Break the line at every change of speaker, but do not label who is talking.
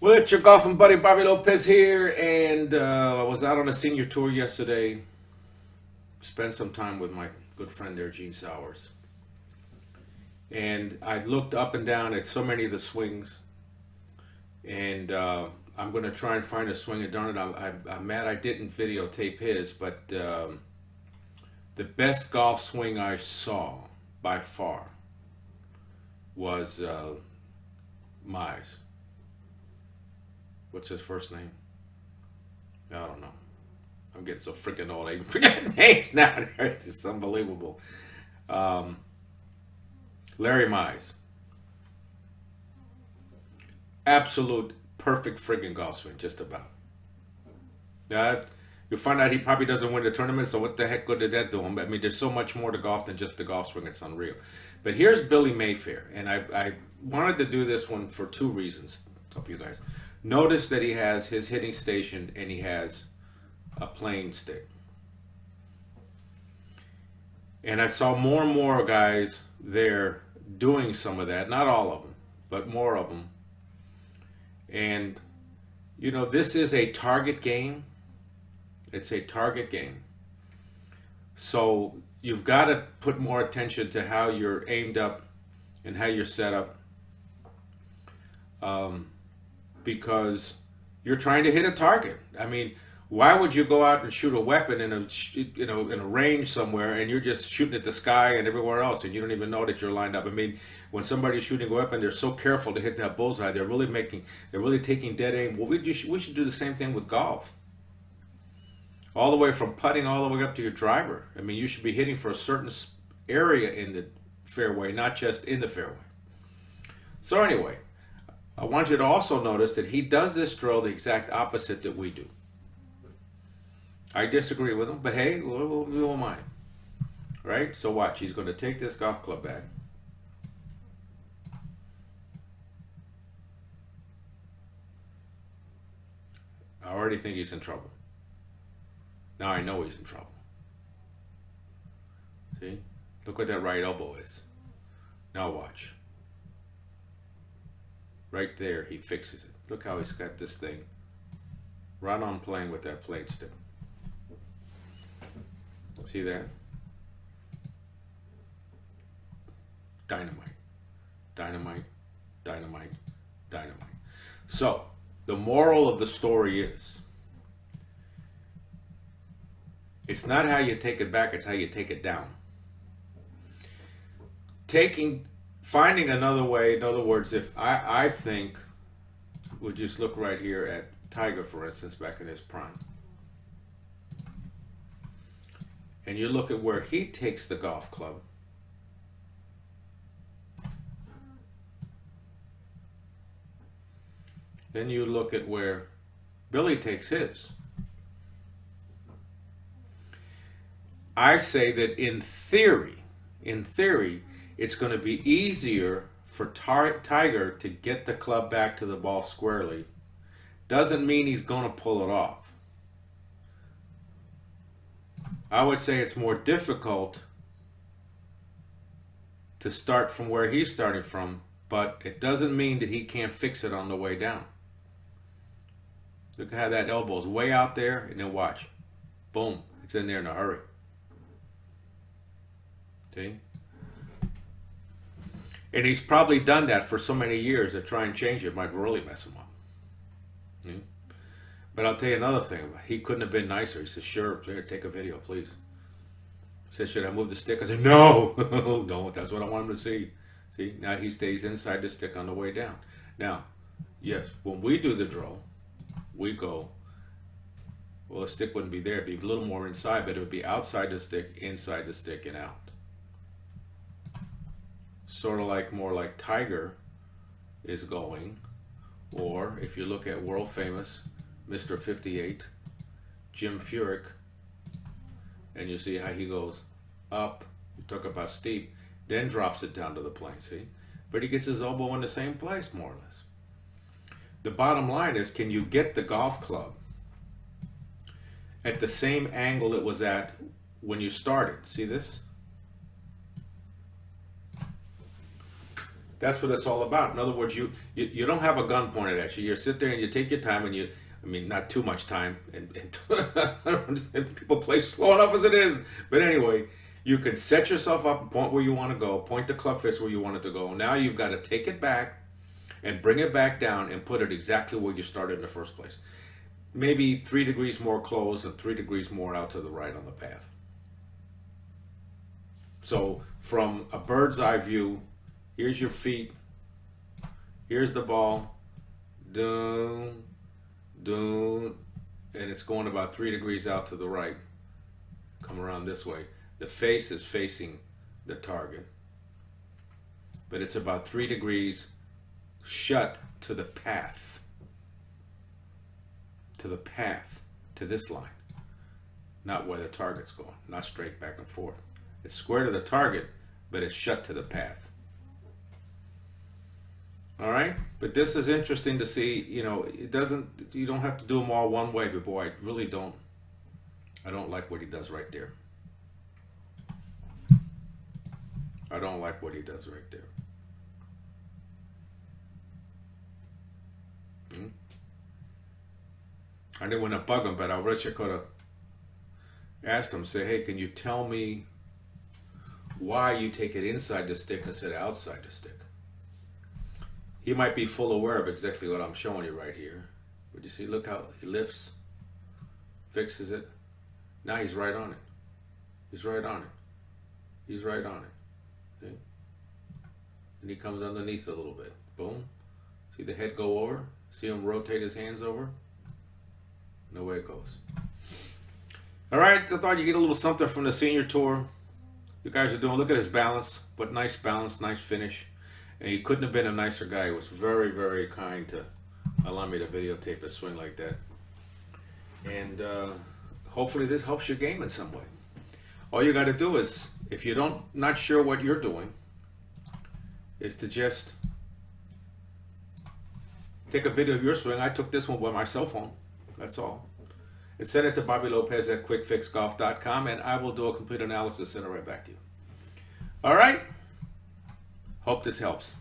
Well, it's your golfing buddy Bobby Lopez here, and I was out on a senior tour yesterday. Spent some time with my good friend there, Gene Sowers, and I looked up and down at so many of the swings, and I'm going to try and find a swing. And darn it, I'm mad I didn't videotape his, but the best golf swing I saw by far was Mize. What's his first name? I don't know. I'm getting so freaking old. I even forget names now. It's unbelievable. Larry Mize. Absolute perfect friggin' golf swing, just about. You'll find out he probably doesn't win the tournament, so what the heck good did that do him? I mean, there's so much more to golf than just the golf swing. It's unreal. But here's Billy Mayfair, and I wanted to do this one for two reasons. Hope you guys notice that he has his hitting station and he has a playing stick. And I saw more and more guys there doing some of that. Not all of them, but more of them. And, you know, this is a target game. It's a target game. So you've got to put more attention to how you're aimed up and how you're set up. Because you're trying to hit a target. I mean, why would you go out and shoot a weapon in a range somewhere and you're just shooting at the sky and everywhere else and you don't even know that you're lined up? I mean, when somebody's shooting a weapon, they're so careful to hit that bullseye. They're really taking dead aim. Well, we should do the same thing with golf. All the way from putting all the way up to your driver. I mean, you should be hitting for a certain area in the fairway, not just in the fairway. So anyway, I want you to also notice that he does this drill the exact opposite that we do. I disagree with him, but hey, we won't mind. Right? So watch. He's going to take this golf club back. I already think he's in trouble. Now I know he's in trouble. See? Look what that right elbow is. Now watch. Right there, he fixes it. Look how he's got this thing right on playing with that playing stick. See that? Dynamite. Dynamite. Dynamite. Dynamite. So, the moral of the story is, it's not how you take it back, it's how you take it down. Finding another way, in other words, if I think, we'll just look right here at Tiger, for instance, back in his prime. And you look at where he takes the golf club. Then you look at where Billy takes his. I say that in theory, it's going to be easier for Tiger to get the club back to the ball squarely. Doesn't mean he's going to pull it off. I would say it's more difficult to start from where he's starting from, but it doesn't mean that he can't fix it on the way down. Look at how that elbow's way out there, and then watch. Boom, it's in there in a hurry. See? And he's probably done that for so many years that try and change it might really mess him up. See? But I'll tell you another thing. He couldn't have been nicer. He said, sure, here, take a video, please. He said, should I move the stick? I said, no, no, that's what I want him to see. See, now he stays inside the stick on the way down. Now, yes, when we do the drill, we go, well, the stick wouldn't be there. It'd be a little more inside, but it would be outside the stick, inside the stick, and out. Sort of like, more like Tiger is going, or if you look at world famous Mr. 58, Jim Furyk, and you see how he goes up, you talk about steep, then drops it down to the plane, see? But he gets his elbow in the same place, more or less. The bottom line is, can you get the golf club at the same angle it was at when you started? See this? That's what it's all about. In other words, you don't have a gun pointed at you. You sit there and you take your time, and I mean, not too much time. And I don't understand, people play slow enough as it is. But anyway, you can set yourself up and point where you want to go, point the club face where you want it to go. Now you've got to take it back and bring it back down and put it exactly where you started in the first place. Maybe 3 degrees more closed and 3 degrees more out to the right on the path. So from a bird's eye view, here's your feet, here's the ball, doom, doom, and it's going about 3 degrees out to the right. Come around this way. The face is facing the target, but it's about 3 degrees shut to the path, to this line, not where the target's going, not straight back and forth. It's square to the target, but it's shut to the path. All right, but this is interesting to see. You know, you don't have to do them all one way, but boy, I really don't. I don't like what he does right there. I don't like what he does right there. I didn't want to bug him, but I wish I could have asked him, say, hey, can you tell me why you take it inside the stick instead of outside the stick? He might be full aware of exactly what I'm showing you right here. But you see, look how he lifts, fixes it. Now he's right on it. He's right on it. He's right on it. See? And he comes underneath a little bit. Boom. See the head go over? See him rotate his hands over? No way it goes. All right, I thought you'd get a little something from the senior tour. You guys are doing, look at his balance. What nice balance, nice finish. And he couldn't have been a nicer guy. He was very, very kind to allow me to videotape a swing like that. And hopefully this helps your game in some way. All you got to do is, if you're not sure what you're doing, is to just take a video of your swing. I took this one with my cell phone. That's all. And send it to Bobby Lopez at quickfixgolf.com, and I will do a complete analysis and send it right back to you. All right? Hope this helps.